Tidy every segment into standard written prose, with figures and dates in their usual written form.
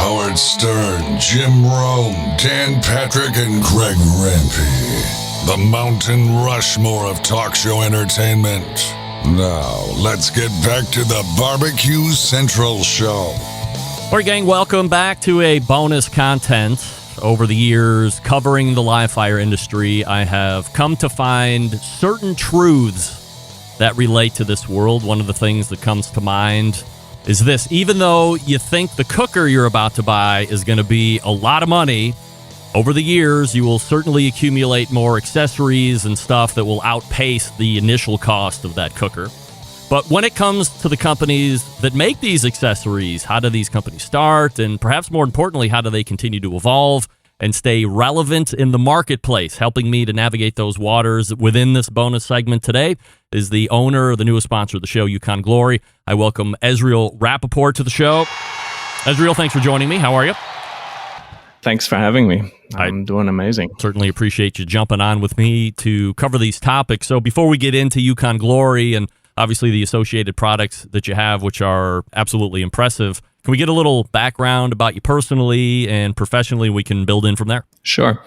Howard Stern, Jim Rome, Dan Patrick, and Greg Rempe. The Mountain Rushmore of talk show entertainment. Now, let's get back to the Barbecue Central Show. All right, gang, welcome back to a bonus content. Over the years, covering the live fire industry, I have come to find certain truths that relate to this world. One of the things that comes to mind is this. Even though you think the cooker you're about to buy is going to be a lot of money, over the years, you will certainly accumulate more accessories and stuff that will outpace the initial cost of that cooker. But when it comes to the companies that make these accessories, how do these companies start? And perhaps more importantly, how do they continue to evolve and stay relevant in the marketplace? Helping me to navigate those waters within this bonus segment today is the owner, the newest sponsor of the show, Yukon Glory. I welcome Esriel Rappaport to the show. Esriel, thanks for joining me. How are you? Thanks for having me. I'm doing amazing. Certainly appreciate you jumping on with me to cover these topics. So before we get into Yukon Glory and obviously the associated products that you have, which are absolutely impressive, can we get a little background about you personally and professionally? We can build in from there. Sure.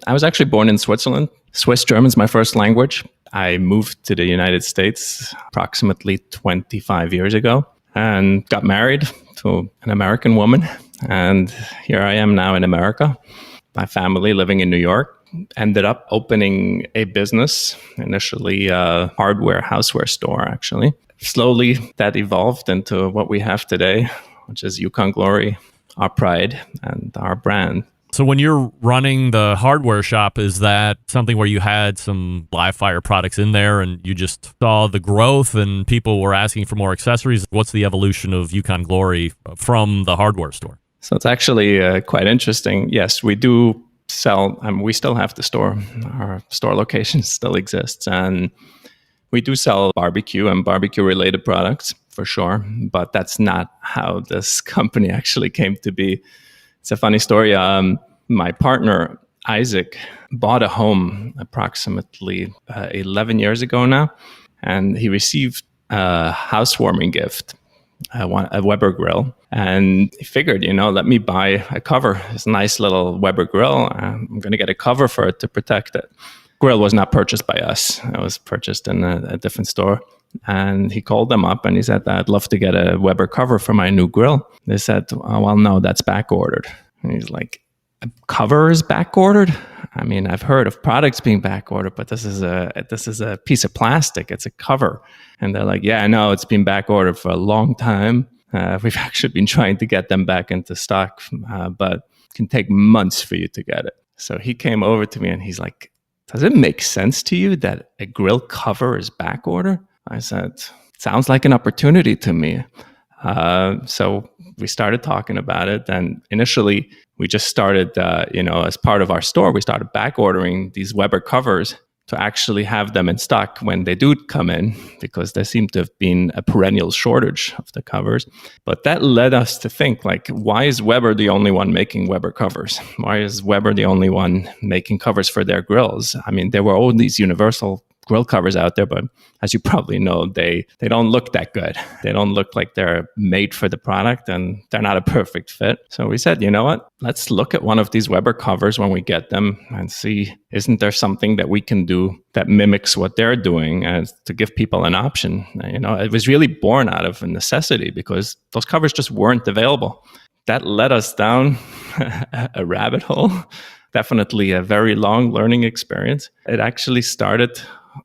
I was actually born in Switzerland. Swiss German is my first language. I moved to the United States approximately 25 years ago and got married to an American woman. And here I am now in America. My family living in New York. Ended up opening a business, initially a hardware, houseware store, actually. Slowly, that evolved into what we have today, which is Yukon Glory, our pride and our brand. So when you're running the hardware shop, is that something where you had some live fire products in there and you just saw the growth and people were asking for more accessories? What's the evolution of Yukon Glory from the hardware store? So it's actually quite interesting. Yes, we do sell, we still have the store. Our store location still exists. And we do sell barbecue and barbecue related products for sure. But that's not how this company actually came to be. It's a funny story. My partner, Isaac, bought a home approximately 11 years ago now. And he received a housewarming gift, a Weber grill. And he figured, let me buy a cover. It's a nice little Weber grill. I'm going to get a cover for it to protect it. Grill was not purchased by us. It was purchased in a different store. And he called them up and he said, I'd love to get a Weber cover for my new grill. They said, oh, well, no, that's back ordered. And he's like, a cover is back ordered? I mean, I've heard of products being back ordered, but this is a piece of plastic. It's a cover. And they're like, yeah, I know it's been back ordered for a long time. We've actually been trying to get them back into stock, but it can take months for you to get it. So he came over to me and he's like, does it make sense to you that a grill cover is back order? I said, sounds like an opportunity to me. So we started talking about it. And initially, we just started, as part of our store, we started back ordering these Weber covers to actually have them in stock when they do come in, because there seemed to have been a perennial shortage of the covers. But that led us to think, like, why is Weber the only one making Weber covers? Why is Weber the only one making covers for their grills? I mean, there were all these universal grill covers out there, but as you probably know, they don't look that good. They don't look like they're made for the product, and they're not a perfect fit. So we said, you know what? Let's look at one of these Weber covers when we get them and see, isn't there something that we can do that mimics what they're doing, as to give people an option? It was really born out of a necessity because those covers just weren't available. That led us down a rabbit hole. Definitely a very long learning experience. It actually started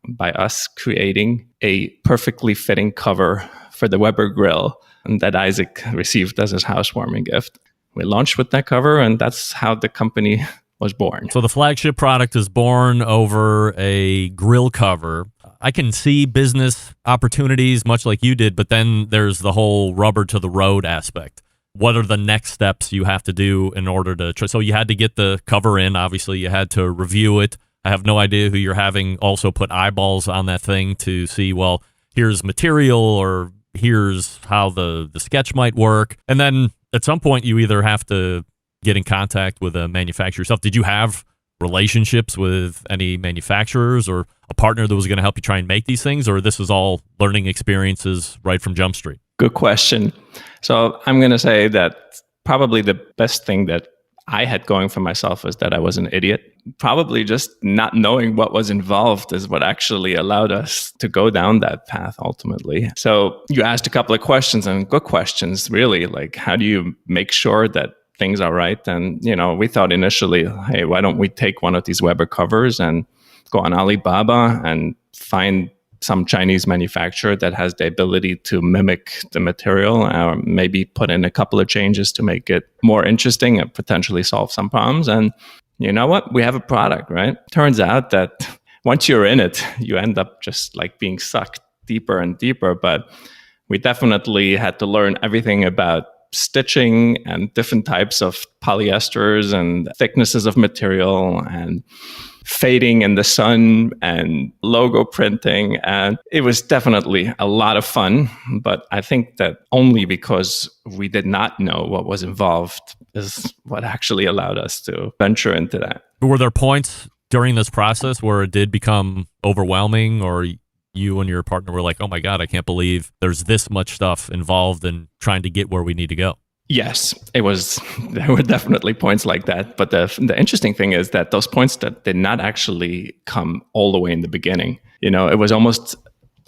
by us creating a perfectly fitting cover for the Weber grill that Isaac received as his housewarming gift. We launched with that cover, and that's how the company was born. So the flagship product is born over a grill cover. I can see business opportunities much like you did, but then there's the whole rubber to the road aspect. What are the next steps you have to do in order to... So you had to get the cover in. Obviously, you had to review it. I have no idea who you're having also put eyeballs on that thing to see, well, here's material or here's how the sketch might work. And then at some point, you either have to get in contact with a manufacturer yourself. Did you have relationships with any manufacturers or a partner that was going to help you try and make these things? Or this is all learning experiences right from Jump Street? Good question. So I'm going to say that probably the best thing that I had going for myself was that I was an idiot. Probably just not knowing what was involved is what actually allowed us to go down that path ultimately. So you asked a couple of questions, and good questions, really. Like, how do you make sure that things are right? And, we thought initially, hey, why don't we take one of these Weber covers and go on Alibaba and find some Chinese manufacturer that has the ability to mimic the material, or maybe put in a couple of changes to make it more interesting and potentially solve some problems. And you know what? We have a product, right? Turns out that once you're in it, you end up just like being sucked deeper and deeper. But we definitely had to learn everything about stitching and different types of polyesters and thicknesses of material and fading in the sun and logo printing. And it was definitely a lot of fun. But I think that only because we did not know what was involved is what actually allowed us to venture into that. Were there points during this process where it did become overwhelming, or you and your partner were like, oh my God, I can't believe there's this much stuff involved in trying to get where we need to go? Yes, it was. There were definitely points like that. But the interesting thing is that those points that did not actually come all the way in the beginning. It was almost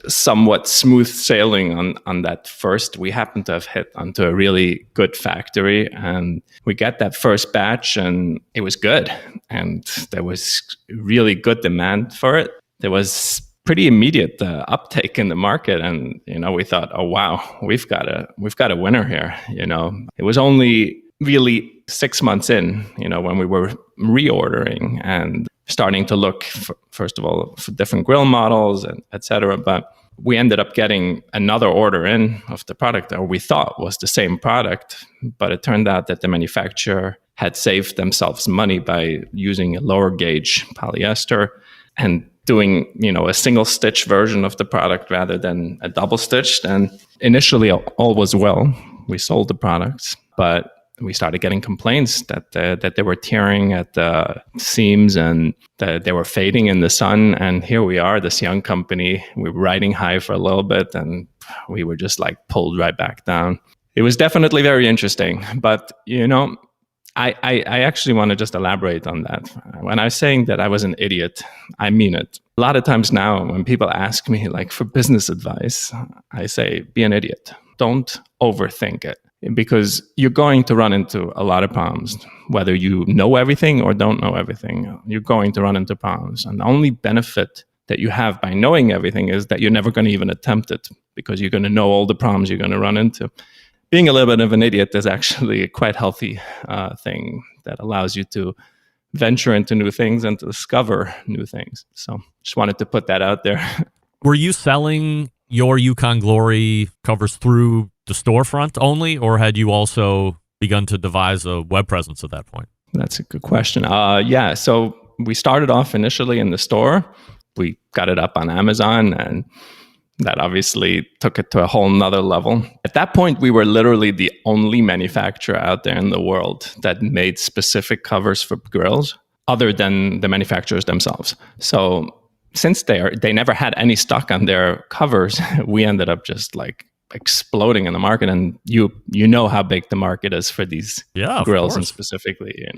somewhat smooth sailing on that first. We happened to have hit onto a really good factory, and we got that first batch, and it was good. And there was really good demand for it. There was pretty immediate uptake in the market, and we thought, oh wow, we've got a winner here. It was only really 6 months in, when we were reordering and starting to look first of all for different grill models and etc. But we ended up getting another order in of the product, or we thought was the same product, but it turned out that the manufacturer had saved themselves money by using a lower gauge polyester and doing, a single stitch version of the product rather than a double stitched. And initially all was well. We sold the products, but we started getting complaints that they were tearing at the seams and that they were fading in the sun. And here we are, this young company, we were riding high for a little bit, and we were just like pulled right back down. It was definitely very interesting, but I actually want to just elaborate on that. When I was saying that I was an idiot, I mean it. A lot of times now when people ask me like for business advice, I say, be an idiot. Don't overthink it, because you're going to run into a lot of problems. Whether you know everything or don't know everything, you're going to run into problems. And the only benefit that you have by knowing everything is that you're never going to even attempt it, because you're going to know all the problems you're going to run into. Being a little bit of an idiot is actually a quite healthy thing that allows you to venture into new things and to discover new things. So just wanted to put that out there. Were you selling your Yukon Glory covers through the storefront only, or had you also begun to devise a web presence at that point? That's a good question. Yeah, so we started off initially in the store. We got it up on Amazon, and that obviously took it to a whole nother level. At that point, we were literally the only manufacturer out there in the world that made specific covers for grills other than the manufacturers themselves. So since they never had any stock on their covers, we ended up just like exploding in the market. And you know how big the market is for these grills, and specifically,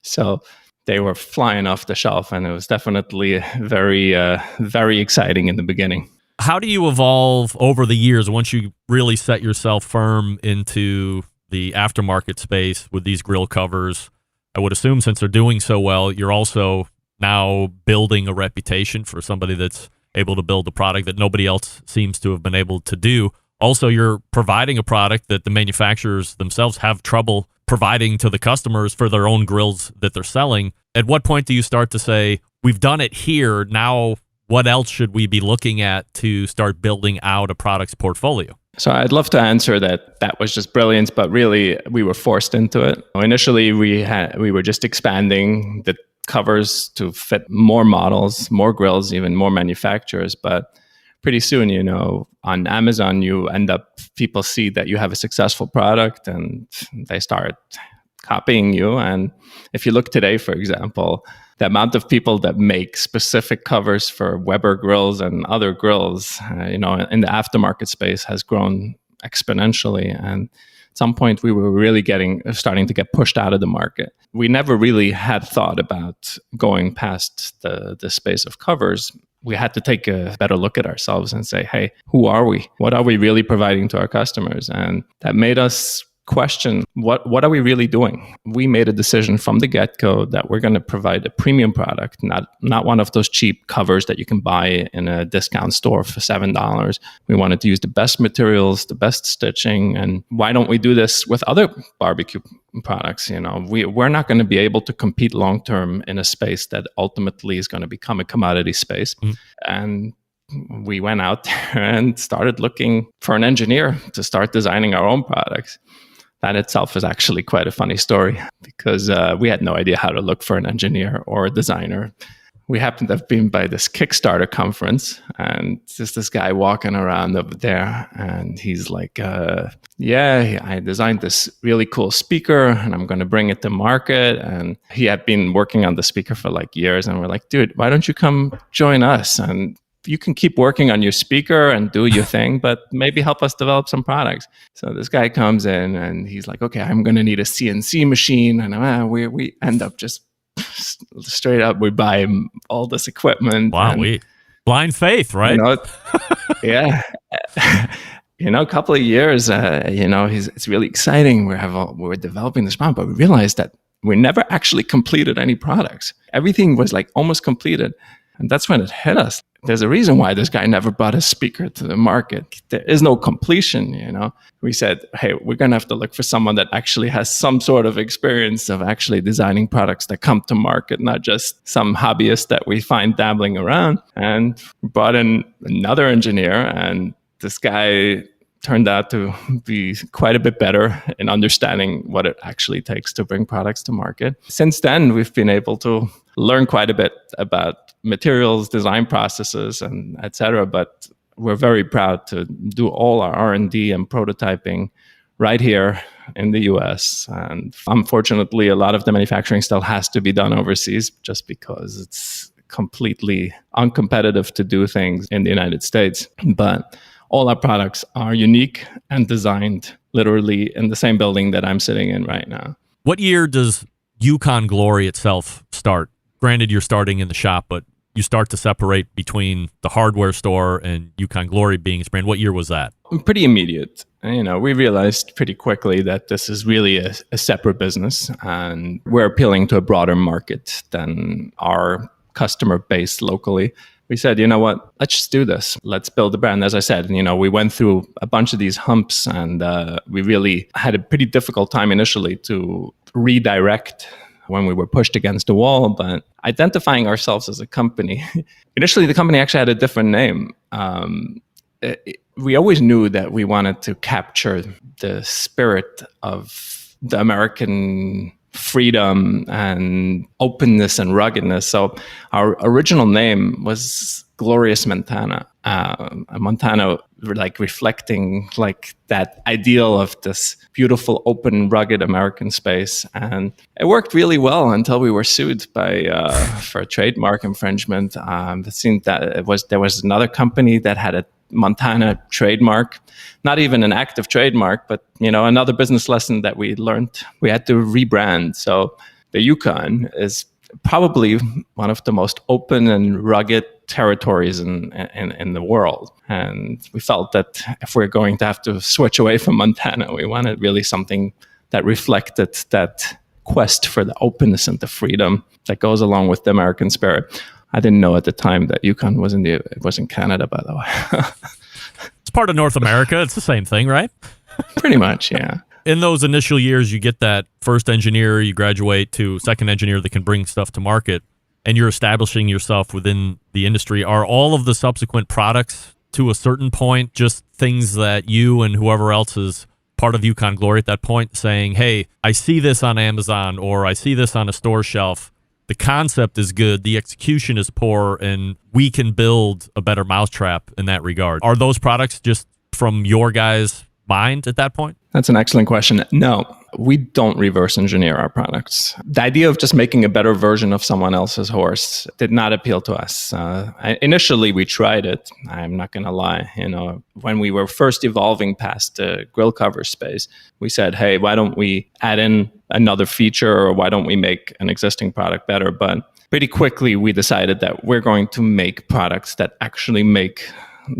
so they were flying off the shelf, and it was definitely very, very exciting in the beginning. How do you evolve over the years once you really set yourself firm into the aftermarket space with these grill covers? I would assume since they're doing so well, you're also now building a reputation for somebody that's able to build a product that nobody else seems to have been able to do. Also, you're providing a product that the manufacturers themselves have trouble providing to the customers for their own grills that they're selling. At what point do you start to say, we've done it here, now what else should we be looking at to start building out a products portfolio? So I'd love to answer that was just brilliance, but really we were forced into it. Initially, we were just expanding the covers to fit more models, more grills, even more manufacturers. But pretty soon, on Amazon, people see that you have a successful product and they start copying you. And if you look today, for example, the amount of people that make specific covers for Weber grills and other grills, in the aftermarket space has grown exponentially. And some point we were really starting to get pushed out of the market. We never really had thought about going past the space of covers. We had to take a better look at ourselves and say, hey, who are we? What are we really providing to our customers? And that made us question, what are we really doing? We made a decision from the get-go that we're going to provide a premium product, not one of those cheap covers that you can buy in a discount store for $7. We wanted to use the best materials, the best stitching, and why don't we do this with other barbecue products? We're not going to be able to compete long-term in a space that ultimately is going to become a commodity space. And we went out there and started looking for an engineer to start designing our own products. That itself is actually quite a funny story because we had no idea how to look for an engineer or a designer. We happened to have been by this Kickstarter conference, and just this guy walking around over there, and he's like, yeah, I designed this really cool speaker and I'm going to bring it to market. And he had been working on the speaker for like years, and we're like, dude, why don't you come join us? And you can keep working on your speaker and do your thing, but maybe help us develop some products. So this guy comes in and he's like, okay, I'm going to need a CNC machine. And we end up just straight up, we buy all this equipment. Wow, and, blind faith, right? Yeah. A couple of years, it's really exciting. We're developing this product, but we realized that we never actually completed any products. Everything was like almost completed. And that's when it hit us. There's a reason why this guy never brought a speaker to the market. There is no completion, We said, hey, we're going to have to look for someone that actually has some sort of experience of actually designing products that come to market, not just some hobbyist that we find dabbling around. And we brought in another engineer, and this guy turned out to be quite a bit better in understanding what it actually takes to bring products to market. Since then, we've been able to learn quite a bit about materials, design processes, and et cetera. But we're very proud to do all our R&D and prototyping right here in the US. And unfortunately, a lot of the manufacturing still has to be done overseas just because it's completely uncompetitive to do things in the United States. But all our products are unique and designed literally in the same building that I'm sitting in right now. What year does Yukon Glory itself start? Granted, you're starting in the shop, but you start to separate between the hardware store and Yukon Glory being its brand. What year was that? Pretty immediate. We realized pretty quickly that this is really a separate business, and we're appealing to a broader market than our customer base locally. We said, you know what, let's just do this. Let's build a brand. As I said, we went through a bunch of these humps, and we really had a pretty difficult time initially to redirect when we were pushed against the wall, but identifying ourselves as a company. Initially, the company actually had a different name. We always knew that we wanted to capture the spirit of the American freedom and openness and ruggedness. So our original name was Glorious Montana. Montana, like reflecting like that ideal of this beautiful, open, rugged American space. And it worked really well until we were sued for trademark infringement. It seemed that there was another company that had a Montana trademark, not even an active trademark, but another business lesson that we learned. We had to rebrand. So the Yukon is probably one of the most open and rugged territories in the world. And we felt that if we're going to have to switch away from Montana, we wanted really something that reflected that quest for the openness and the freedom that goes along with the American spirit. I didn't know at the time that Yukon was in Canada, by the way. It's part of North America. It's the same thing, right? Pretty much, yeah. In those initial years, you get that first engineer, you graduate to second engineer that can bring stuff to market, and you're establishing yourself within the industry. Are all of the subsequent products to a certain point just things that you and whoever else is part of Yukon Glory at that point saying, hey, I see this on Amazon or I see this on a store shelf. The concept is good, the execution is poor, and we can build a better mousetrap in that regard. Are those products just from your guys mind at that point? That's an excellent question. No, we don't reverse engineer our products. The idea of just making a better version of someone else's horse did not appeal to us. Initially, we tried it. I'm not going to lie. When we were first evolving past the grill cover space, we said, hey, why don't we add in another feature, or why don't we make an existing product better? But pretty quickly, we decided that we're going to make products that actually make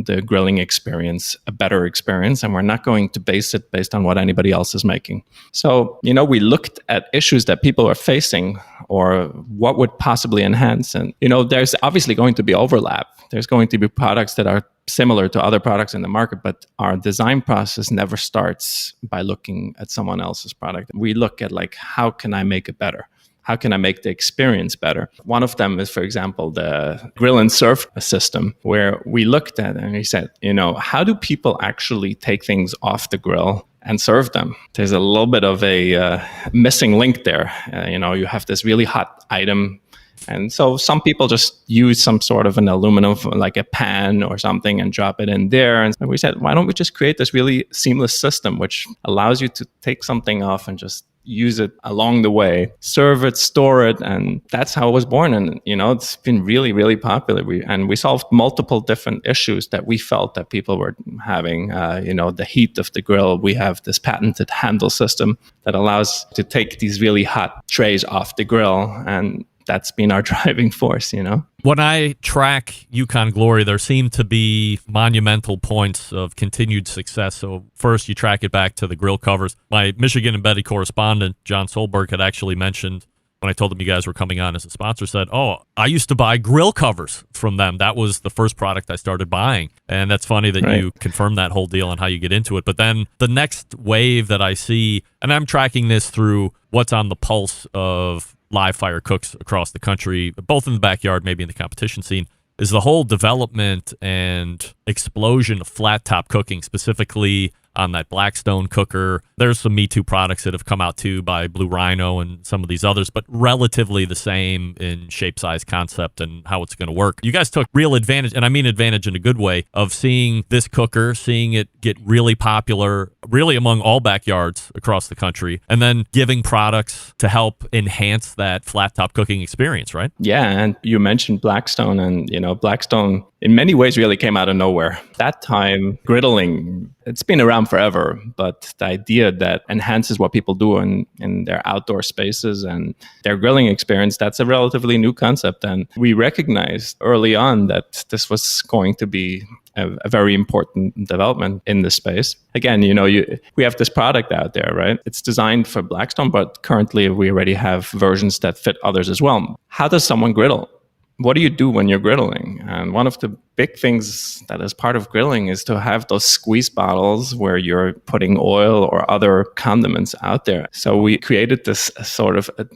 the grilling experience a better experience, and we're not going to base it based on what anybody else is making. So, we looked at issues that people are facing or what would possibly enhance. And, there's obviously going to be overlap. There's going to be products that are similar to other products in the market, but our design process never starts by looking at someone else's product. We look at how can I make it better? How can I make the experience better? One of them is, for example, the grill and serve system, where we looked at and we said, how do people actually take things off the grill and serve them? There's a little bit of a missing link there. You have this really hot item. And so some people just use some sort of an aluminum, like a pan or something, and drop it in there. And we said, why don't we just create this really seamless system, which allows you to take something off and just use it along the way, serve it, store it. And that's how it was born. And, it's been really, really popular. We solved multiple different issues that we felt that people were having. The heat of the grill. We have this patented handle system that allows to take these really hot trays off the grill. And that's been our driving force, When I track Yukon Glory, there seem to be monumental points of continued success. So first, you track it back to the grill covers. My Michigan embedded correspondent, John Solberg, had actually mentioned, when I told him you guys were coming on as a sponsor, said, I used to buy grill covers from them. That was the first product I started buying. And that's funny that you confirmed that whole deal and how you get into it. But then the next wave that I see, and I'm tracking this through what's on the pulse of live fire cooks across the country, both in the backyard, maybe in the competition scene, is the whole development and explosion of flat top cooking, specifically on that Blackstone cooker. There's some Me Too products that have come out too by Blue Rhino and some of these others, but relatively the same in shape, size, concept, and how it's going to work. You guys took real advantage, and I mean advantage in a good way, of seeing this cooker, seeing it get really popular, really among all backyards across the country, and then giving products to help enhance that flat top cooking experience, right? Yeah, and you mentioned Blackstone, and Blackstone in many ways really came out of nowhere. That time, griddling, it's been around forever, but the idea that enhances what people do in their outdoor spaces and their grilling experience, that's a relatively new concept. And we recognized early on that this was going to be a very important development in this space. Again, we have this product out there, right? It's designed for Blackstone, but currently we already have versions that fit others as well. How does someone griddle? What do you do when you're griddling? And one of the big things that is part of grilling is to have those squeeze bottles where you're putting oil or other condiments out there. So we created this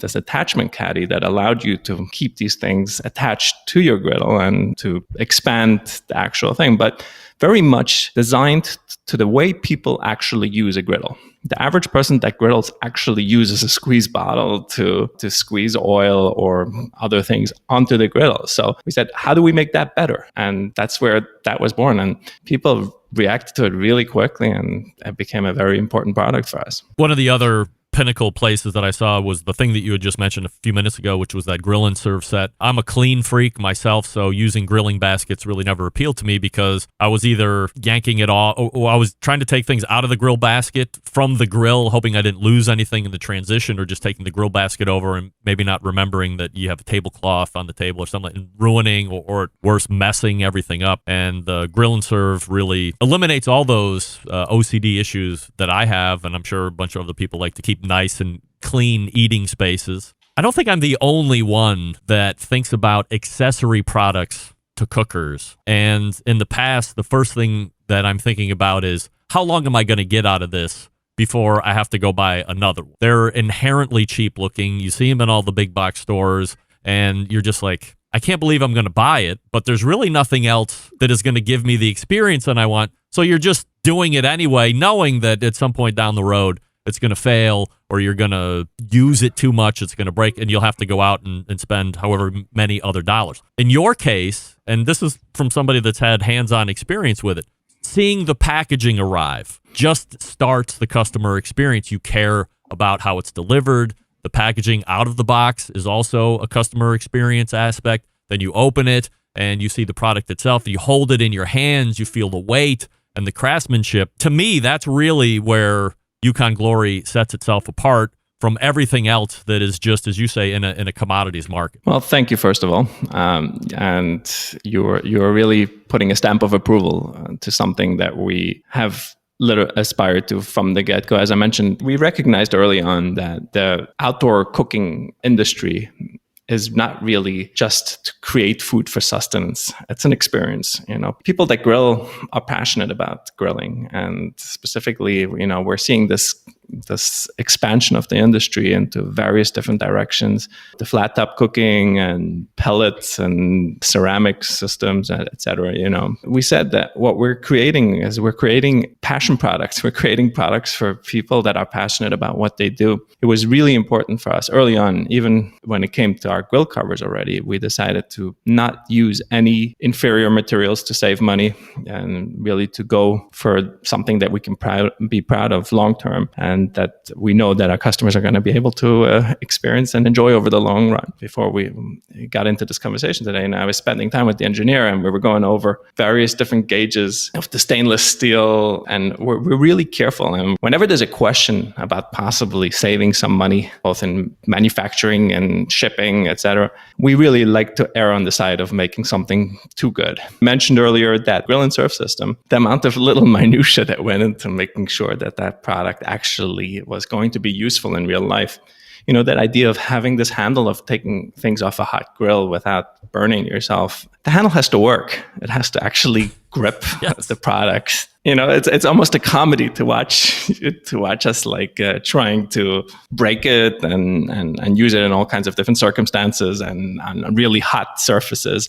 this attachment caddy that allowed you to keep these things attached to your griddle and to expand the actual thing, but very much designed to the way people actually use a griddle. The average person that griddles actually uses a squeeze bottle to squeeze oil or other things onto the griddle. So we said, how do we make that better? And that's where that was born. And people reacted to it really quickly, and it became a very important product for us. One of the other pinnacle places that I saw was the thing that you had just mentioned a few minutes ago, which was that grill and serve set. I'm a clean freak myself, so using grilling baskets really never appealed to me because I was either yanking it off, or I was trying to take things out of the grill basket from the grill, hoping I didn't lose anything in the transition, or just taking the grill basket over and maybe not remembering that you have a tablecloth on the table or something, and ruining or worse, messing everything up. And the grill and serve really eliminates all those OCD issues that I have, and I'm sure a bunch of other people like to keep nice and clean eating spaces. I don't think I'm the only one that thinks about accessory products to cookers. And in the past, the first thing that I'm thinking about is, how long am I going to get out of this before I have to go buy another one? They're inherently cheap looking. You see them in all the big box stores, and you're just like, I can't believe I'm going to buy it, but there's really nothing else that is going to give me the experience that I want. So you're just doing it anyway, knowing that at some point down the road, it's going to fail, or you're going to use it too much, it's going to break, and you'll have to go out and spend however many other dollars. In your case, and this is from somebody that's had hands-on experience with it, seeing the packaging arrive just starts the customer experience. You care about how it's delivered. The packaging out of the box is also a customer experience aspect. Then you open it and you see the product itself. You hold it in your hands. You feel the weight and the craftsmanship. To me, that's really where Yukon Glory sets itself apart from everything else that is just, as you say, in a commodities market. Well, thank you, first of all. And you're really putting a stamp of approval to something that we have aspired to from the get-go. As I mentioned, we recognized early on that the outdoor cooking industry is not really just to create food for sustenance. It's an experience. People that grill are passionate about grilling, and specifically, we're seeing this expansion of the industry into various different directions, the flat top cooking and pellets and ceramic systems, etc. We said that what we're creating is we're creating passion products. We're creating products for people that are passionate about what they do. It was really important for us early on, even when it came to our grill covers already, we decided to not use any inferior materials to save money and really to go for something that we can be proud of long term, and that we know that our customers are going to be able to experience and enjoy over the long run. Before we got into this conversation today, and I was spending time with the engineer, and we were going over various different gauges of the stainless steel, and we're really careful. And whenever there's a question about possibly saving some money, both in manufacturing and shipping, etc., we really like to err on the side of making something too good. Mentioned earlier that grill and serve system, the amount of little minutia that went into making sure that that product actually was going to be useful in real life. That idea of having this handle of taking things off a hot grill without burning yourself. The handle has to work. It has to actually grip the product. It's almost a comedy to watch us trying to break it and use it in all kinds of different circumstances and on really hot surfaces.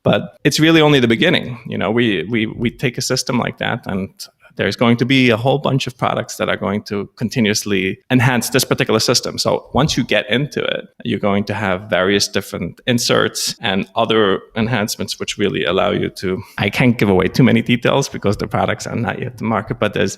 But it's really only the beginning. We take a system like that, and there's going to be a whole bunch of products that are going to continuously enhance this particular system. So once you get into it, you're going to have various different inserts and other enhancements which really allow you to, I can't give away too many details because the products are not yet to market, but there's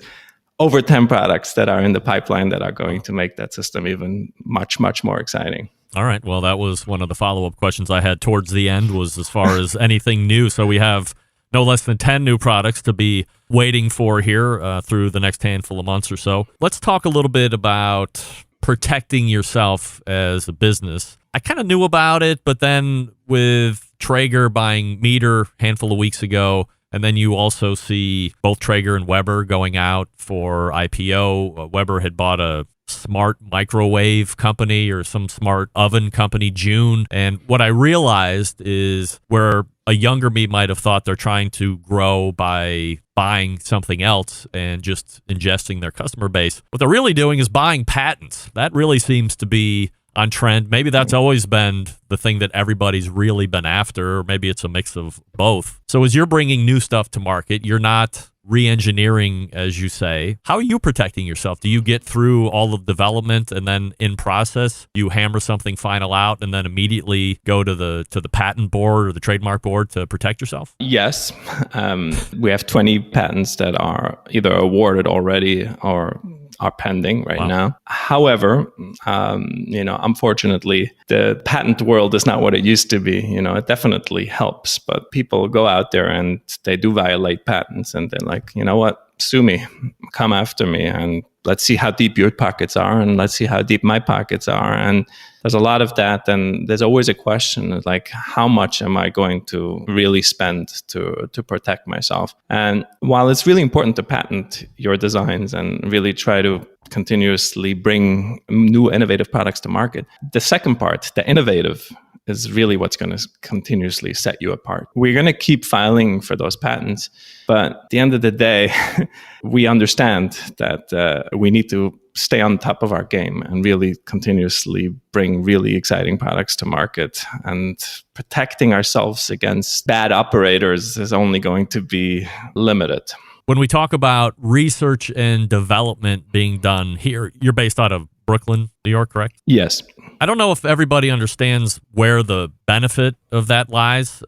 over 10 products that are in the pipeline that are going to make that system even much, much more exciting. All right. Well, that was one of the follow-up questions I had towards the end, was as far as anything new. So we have no less than 10 new products to be waiting for here through the next handful of months or so. Let's talk a little bit about protecting yourself as a business. I kind of knew about it, but then with Traeger buying Meter a handful of weeks ago, and then you also see both Traeger and Weber going out for IPO. Weber had bought a smart microwave company or some smart oven company, June. And what I realized is where a younger me might have thought they're trying to grow by buying something else and just ingesting their customer base, what they're really doing is buying patents. That really seems to be on trend. Maybe that's always been the thing that everybody's really been after, or maybe it's a mix of both. So as you're bringing new stuff to market, you're not re-engineering, as you say. How are you protecting yourself? Do you get through all of development and then in process you hammer something final out and then immediately go to the patent board or the trademark board to protect yourself? Yes. We have 20 patents that are either awarded already or are pending right now. However, unfortunately, the patent world is not what it used to be. It definitely helps, but people go out there and they do violate patents, and they're like, you know what, sue me, come after me, and let's see how deep your pockets are, and let's see how deep my pockets are. And there's a lot of that, and there's always a question like, how much am I going to really spend to protect myself? And while it's really important to patent your designs and really try to continuously bring new innovative products to market, the second part, the innovative, is really what's going to continuously set you apart. We're going to keep filing for those patents, but at the end of the day, we understand that we need to stay on top of our game and really continuously bring really exciting products to market. And protecting ourselves against bad operators is only going to be limited. When we talk about research and development being done here, you're based out of Brooklyn, New York, correct? Yes. I don't know if everybody understands where the benefit of that lies.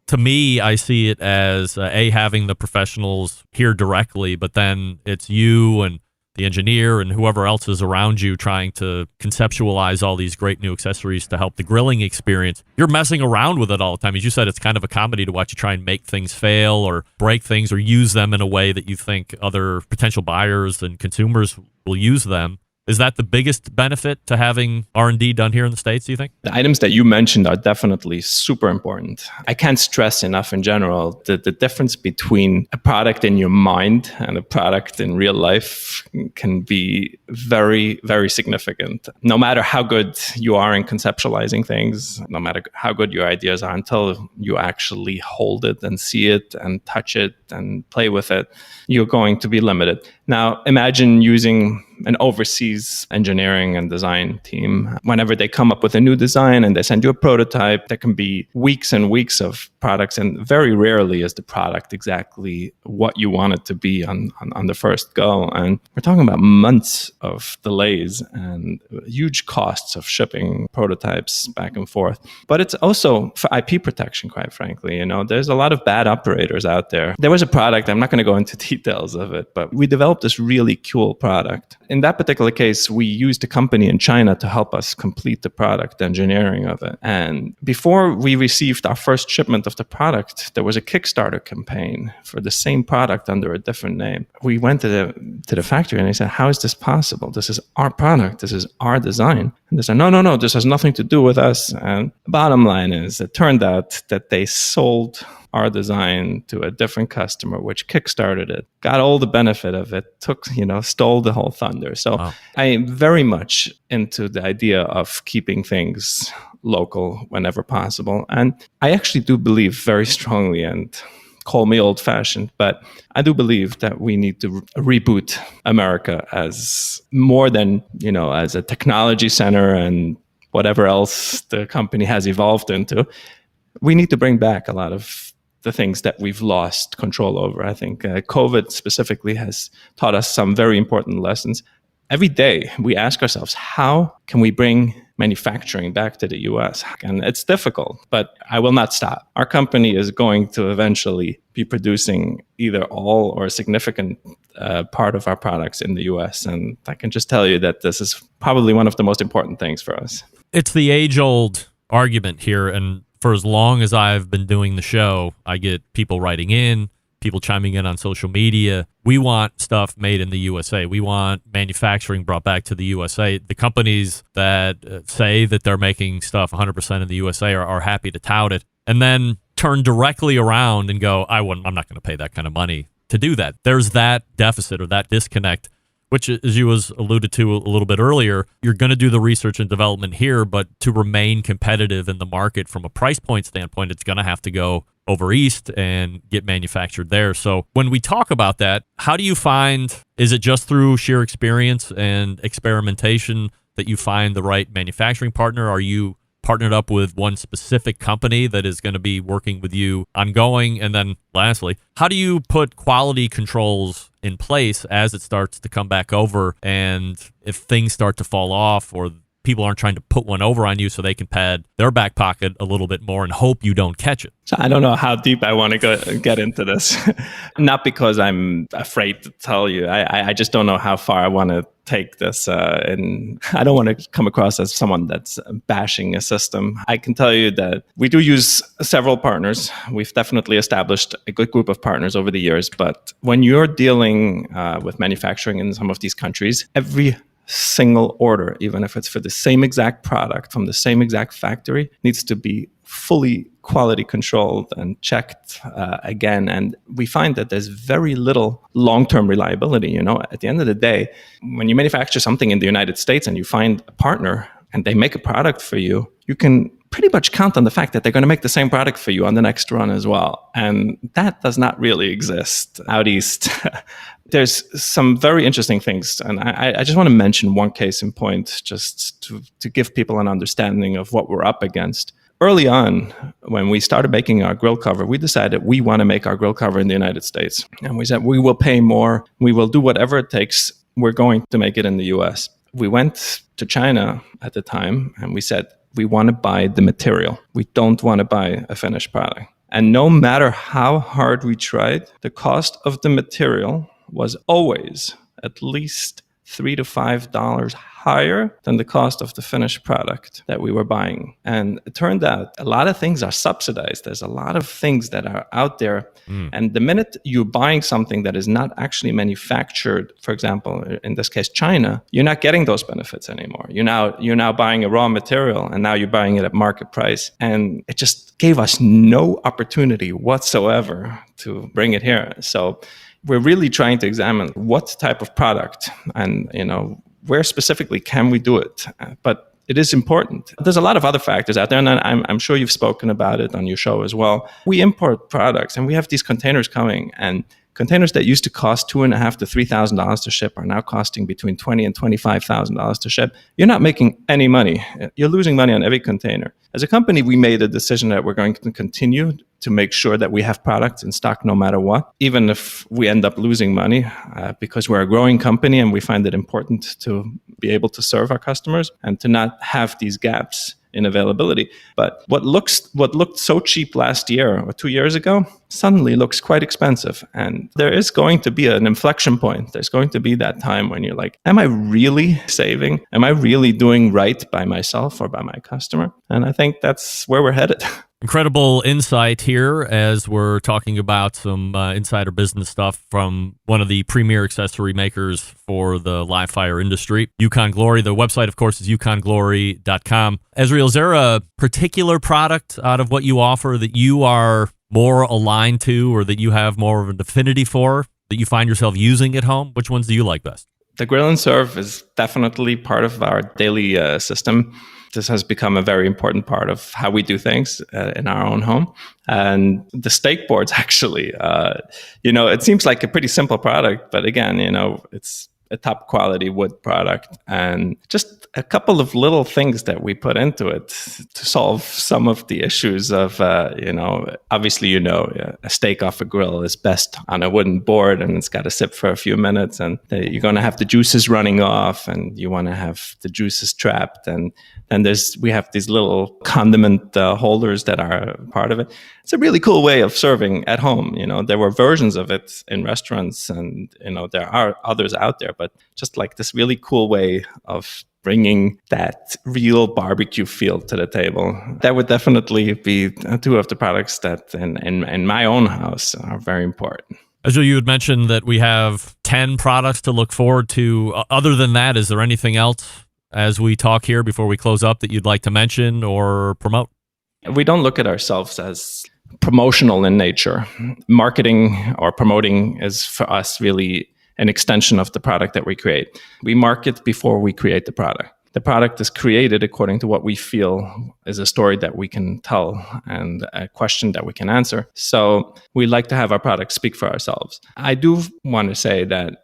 To me, I see it as having the professionals here directly, but then it's you and the engineer and whoever else is around you trying to conceptualize all these great new accessories to help the grilling experience. You're messing around with it all the time. As you said, it's kind of a comedy to watch you try and make things fail or break things or use them in a way that you think other potential buyers and consumers will use them. Is that the biggest benefit to having R&D done here in the States, do you think? The items that you mentioned are definitely super important. I can't stress enough in general that the difference between a product in your mind and a product in real life can be very, very significant. No matter how good you are in conceptualizing things, no matter how good your ideas are, until you actually hold it and see it and touch it and play with it, you're going to be limited. Now, imagine using an overseas engineering and design team. Whenever they come up with a new design and they send you a prototype, there can be weeks and weeks of products, and very rarely is the product exactly what you want it to be on the first go. And we're talking about months of delays and huge costs of shipping prototypes back and forth. But it's also for IP protection, quite frankly. There's a lot of bad operators out there. There was a product, I'm not going to go into details of it, but we developed this really cool product. In that particular case, we used a company in China to help us complete the product engineering of it. And before we received our first shipment of the product, there was a Kickstarter campaign for the same product under a different name. We went to the factory and they said, how is this possible? This is our product. This is our design. And they said, no, this has nothing to do with us. And the bottom line is, it turned out that they sold our design to a different customer, which kickstarted it, got all the benefit of it, stole the whole thunder. So wow. I am very much into the idea of keeping things local whenever possible. And I actually do believe very strongly, and call me old-fashioned, but I do believe that we need to reboot America as more than, as a technology center and whatever else the company has evolved into. We need to bring back a lot of the things that we've lost control over. I think COVID specifically has taught us some very important lessons. Every day we ask ourselves, how can we bring manufacturing back to the US? And it's difficult, but I will not stop. Our company is going to eventually be producing either all or a significant part of our products in the US. And I can just tell you that this is probably one of the most important things for us. It's the age-old argument here, and for as long as I've been doing the show, I get people writing in, people chiming in on social media. We want stuff made in the USA. We want manufacturing brought back to the USA. The companies that say that they're making stuff 100% in the USA are happy to tout it, and then turn directly around and go, I'm not going to pay that kind of money to do that. There's that deficit or that disconnect, which, as you was alluded to a little bit earlier, you're going to do the research and development here, but to remain competitive in the market from a price point standpoint, it's going to have to go over east and get manufactured there. So when we talk about that, how do you find, is it just through sheer experience and experimentation that you find the right manufacturing partner? Are you partnered up with one specific company that is going to be working with you ongoing? And then lastly, how do you put quality controls in place as it starts to come back over, and if things start to fall off or people aren't trying to put one over on you so they can pad their back pocket a little bit more and hope you don't catch it? So I don't know how deep I want to get into this. Not because I'm afraid to tell you. I just don't know how far I want to take this. And I don't want to come across as someone that's bashing a system. I can tell you that we do use several partners. We've definitely established a good group of partners over the years. But when you're dealing with manufacturing in some of these countries, every single order, even if it's for the same exact product from the same exact factory, needs to be fully quality controlled and checked again. And we find that there's very little long-term reliability. At the end of the day, when you manufacture something in the United States and you find a partner and they make a product for you, you can pretty much count on the fact that they're going to make the same product for you on the next run as well. And that does not really exist out east. There's some very interesting things. And I just want to mention one case in point just to give people an understanding of what we're up against. Early on, when we started making our grill cover, we decided we want to make our grill cover in the United States. And we said, we will pay more. We will do whatever it takes. We're going to make it in the US. We went to China at the time and we said, we want to buy the material. We don't want to buy a finished product. And no matter how hard we tried, the cost of the material was always at least $3 to $5 higher than the cost of the finished product that we were buying. And it turned out a lot of things are subsidized. There's a lot of things that are out there. And the minute you're buying something that is not actually manufactured, for example, in this case, China, you're not getting those benefits anymore. You're now buying a raw material, and now you're buying it at market price. And it just gave us no opportunity whatsoever to bring it here. So we're really trying to examine what type of product and, where specifically can we do it. But it is important. There's a lot of other factors out there, and I'm sure you've spoken about it on your show as well. We import products, and we have these containers coming, and containers that used to cost $2,500 to $3,000 to ship are now costing between $20,000 and $25,000 to ship. You're not making any money. You're losing money on every container. As a company, we made a decision that we're going to continue to make sure that we have products in stock no matter what, even if we end up losing money, because we're a growing company and we find it important to be able to serve our customers and to not have these gaps in availability. But what looked so cheap last year or 2 years ago suddenly looks quite expensive. And there is going to be an inflection point. There's going to be that time when you're like, am I really saving? Am I really doing right by myself or by my customer? And I think that's where we're headed. Incredible insight here as we're talking about some insider business stuff from one of the premier accessory makers for the live fire industry, Yukon Glory. The website, of course, is yukonglory.com. Esriel, is there a particular product out of what you offer that you are more aligned to or that you have more of an affinity for that you find yourself using at home? Which ones do you like best? The grill and serve is definitely part of our daily system. This has become a very important part of how we do things in our own home. And the steak boards, actually, it seems like a pretty simple product, but again, it's a top quality wood product and just a couple of little things that we put into it to solve some of the issues of, obviously, a steak off a grill is best on a wooden board and it's got to sit for a few minutes and you're going to have the juices running off and you want to have the juices trapped. And then we have these little condiment holders that are part of it. It's a really cool way of serving at home. There were versions of it in restaurants and, there are others out there, but just like this really cool way of bringing that real barbecue feel to the table. That would definitely be two of the products that in my own house are very important. Esriel, you had mentioned that we have 10 products to look forward to. Other than that, is there anything else as we talk here before we close up that you'd like to mention or promote? We don't look at ourselves as promotional in nature. Marketing or promoting is for us really an extension of the product that we create. We market before we create the product. The product is created according to what we feel is a story that we can tell and a question that we can answer. So we like to have our product speak for ourselves. I do want to say that,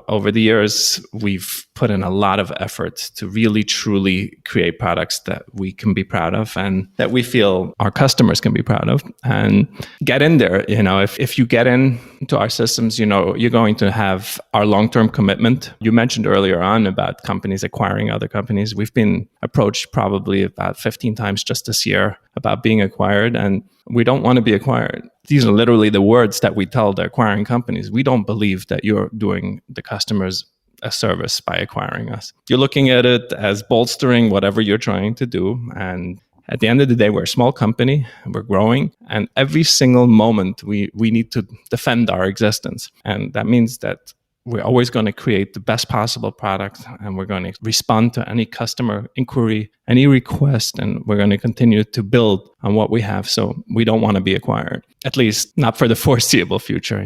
over the years, we've put in a lot of effort to really, truly create products that we can be proud of and that we feel our customers can be proud of. And get in there, if you get into our systems, you're going to have our long-term commitment. You mentioned earlier on about companies acquiring other companies. We've been approached probably about 15 times just this year about being acquired, and we don't want to be acquired. These are literally the words that we tell the acquiring companies. We don't believe that you're doing the customers a service by acquiring us. You're looking at it as bolstering whatever you're trying to do. And at the end of the day, we're a small company, we're growing, and every single moment we need to defend our existence. And that means that we're always going to create the best possible product, and we're going to respond to any customer inquiry, any request, and we're going to continue to build on what we have. So we don't want to be acquired, at least not for the foreseeable future.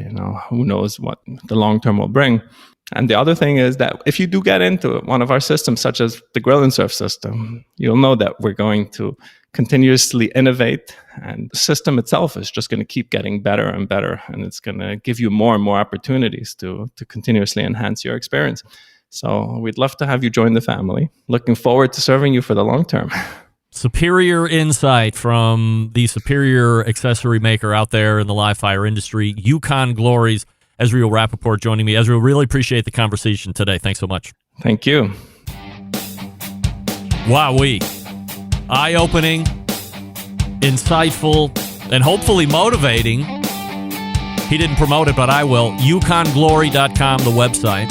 Who knows what the long term will bring. And the other thing is that if you do get into one of our systems, such as the grill and serve system, you'll know that we're going to continuously innovate, and the system itself is just going to keep getting better and better, and it's going to give you more and more opportunities to continuously enhance your experience. So we'd love to have you join the family. Looking forward to serving you for the long term. Superior insight from the superior accessory maker out there in the live fire industry, Yukon Glory's Esriel Rappaport joining me. Esriel, really appreciate the conversation today. Thanks so much. Thank you. Wowee. Eye-opening, insightful, and hopefully motivating. He didn't promote it, but I will. YukonGlory.com, the website.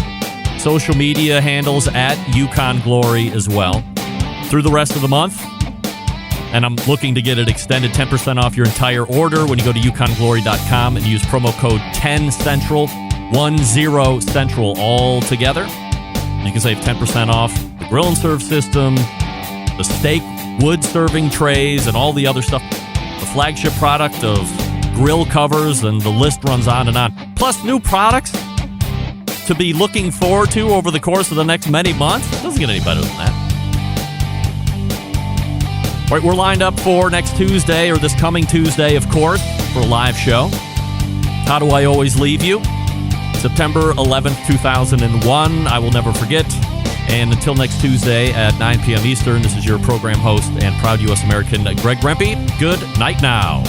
Social media handles at Yukon Glory as well. Through the rest of the month. And I'm looking to get it extended 10% off your entire order when you go to YukonGlory.com and use promo code 10Central, 10 Central all together. You can save 10% off the grill and serve system, the steak wood serving trays, and all the other stuff. The flagship product of grill covers, and the list runs on and on. Plus new products to be looking forward to over the course of the next many months. It doesn't get any better than that. All right, we're lined up for next Tuesday, or this coming Tuesday, of course, for a live show. How do I always leave you? September 11th, 2001. I will never forget. And until next Tuesday at 9 p.m. Eastern, this is your program host and proud U.S. American, Greg Rempe. Good night now.